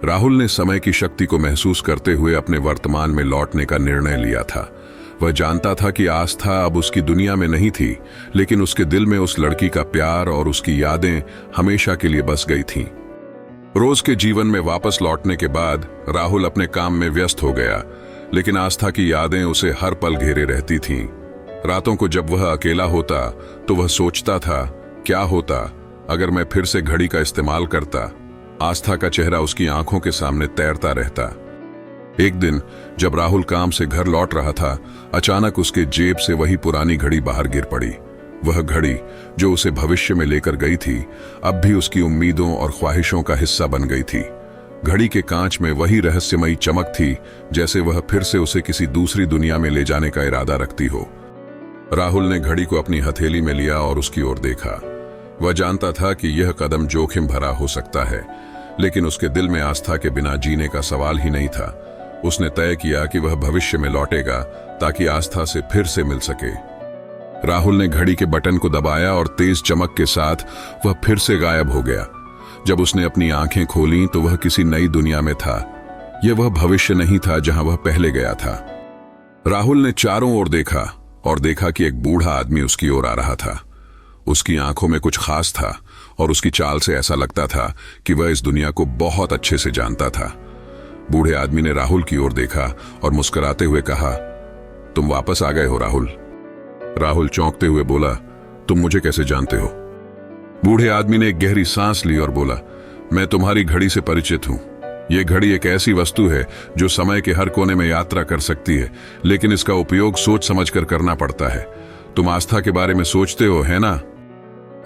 राहुल ने समय की शक्ति को महसूस करते हुए अपने वर्तमान में लौटने का निर्णय लिया था। वह जानता था कि आस्था अब उसकी दुनिया में नहीं थी, लेकिन उसके दिल में उस लड़की का प्यार और उसकी यादें हमेशा के लिए बस गई थीं। रोज के जीवन में वापस लौटने के बाद राहुल अपने काम में व्यस्त हो गया, लेकिन आस्था की यादें उसे हर पल घेरे रहती थीं। रातों को जब वह अकेला होता तो वह सोचता था, क्या होता अगर मैं फिर से घड़ी का इस्तेमाल करता। आस्था का चेहरा उसकी आंखों के सामने तैरता रहता। एक दिन जब राहुल काम से घर लौट रहा था, अचानक उसके जेब से वही पुरानी घड़ी बाहर गिर पड़ी। वह घड़ी जो उसे भविष्य में लेकर गई थी, अब भी उसकी उम्मीदों और ख्वाहिशों का हिस्सा बन गई थी। घड़ी के कांच में वही रहस्यमयी चमक थी, जैसे वह फिर से उसे किसी दूसरी दुनिया में ले जाने का इरादा रखती हो। राहुल ने घड़ी को अपनी हथेली में लिया और उसकी ओर देखा। वह जानता था कि यह कदम जोखिम भरा हो सकता है, लेकिन उसके दिल में आस्था के बिना जीने का सवाल ही नहीं था। उसने तय किया कि वह भविष्य में लौटेगा ताकि आस्था से फिर से मिल सके। राहुल ने घड़ी के बटन को दबाया और तेज चमक के साथ वह फिर से गायब हो गया। जब उसने अपनी आंखें खोलीं तो वह किसी नई दुनिया में था। यह वह भविष्य नहीं था जहां वह पहले गया था। राहुल ने चारों ओर देखा और देखा कि एक बूढ़ा आदमी उसकी ओर आ रहा था। उसकी आंखों में कुछ खास था और उसकी चाल से ऐसा लगता था कि वह इस दुनिया को बहुत अच्छे से जानता था। बूढ़े आदमी ने राहुल की ओर देखा और मुस्कुराते हुए कहा, तुम वापस आ गए हो राहुल। राहुल चौंकते हुए बोला, तुम मुझे कैसे जानते हो? बूढ़े आदमी ने एक गहरी सांस ली और बोला, मैं तुम्हारी घड़ी से परिचित हूं। यह घड़ी एक ऐसी वस्तु है जो समय के हर कोने में यात्रा कर सकती है, लेकिन इसका उपयोग सोच समझकर करना पड़ता है। तुम आस्था के बारे में सोचते हो, है ना?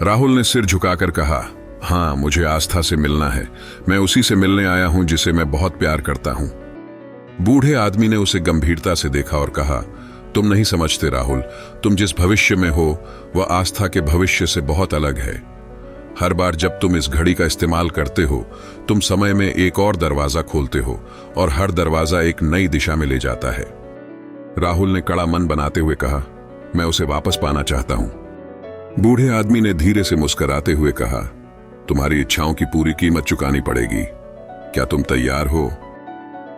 राहुल ने सिर झुकाकर कहा, हाँ, मुझे आस्था से मिलना है। मैं उसी से मिलने आया हूं जिसे मैं बहुत प्यार करता हूं। बूढ़े आदमी ने उसे गंभीरता से देखा और कहा, तुम नहीं समझते राहुल, तुम जिस भविष्य में हो वह आस्था के भविष्य से बहुत अलग है। हर बार जब तुम इस घड़ी का इस्तेमाल करते हो, तुम समय में एक और दरवाजा खोलते हो और हर दरवाजा एक नई दिशा में ले जाता है। राहुल ने कड़ा मन बनाते हुए कहा, मैं उसे वापस पाना चाहता हूं। बूढ़े आदमी ने धीरे से मुस्कुराते हुए कहा, तुम्हारी इच्छाओं की पूरी कीमत चुकानी पड़ेगी। क्या तुम तैयार हो?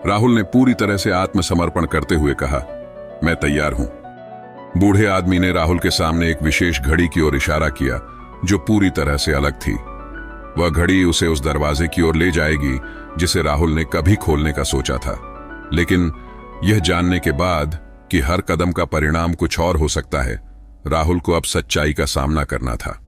राहुल ने पूरी तरह से आत्मसमर्पण करते हुए कहा, मैं तैयार हूं। बूढ़े आदमी ने राहुल के सामने एक विशेष घड़ी की ओर इशारा किया जो पूरी तरह से अलग थी। वह घड़ी उसे उस दरवाजे की ओर ले जाएगी जिसे राहुल ने कभी खोलने का सोचा था, लेकिन यह जानने के बाद कि हर कदम का परिणाम कुछ और हो सकता है, राहुल को अब सच्चाई का सामना करना था।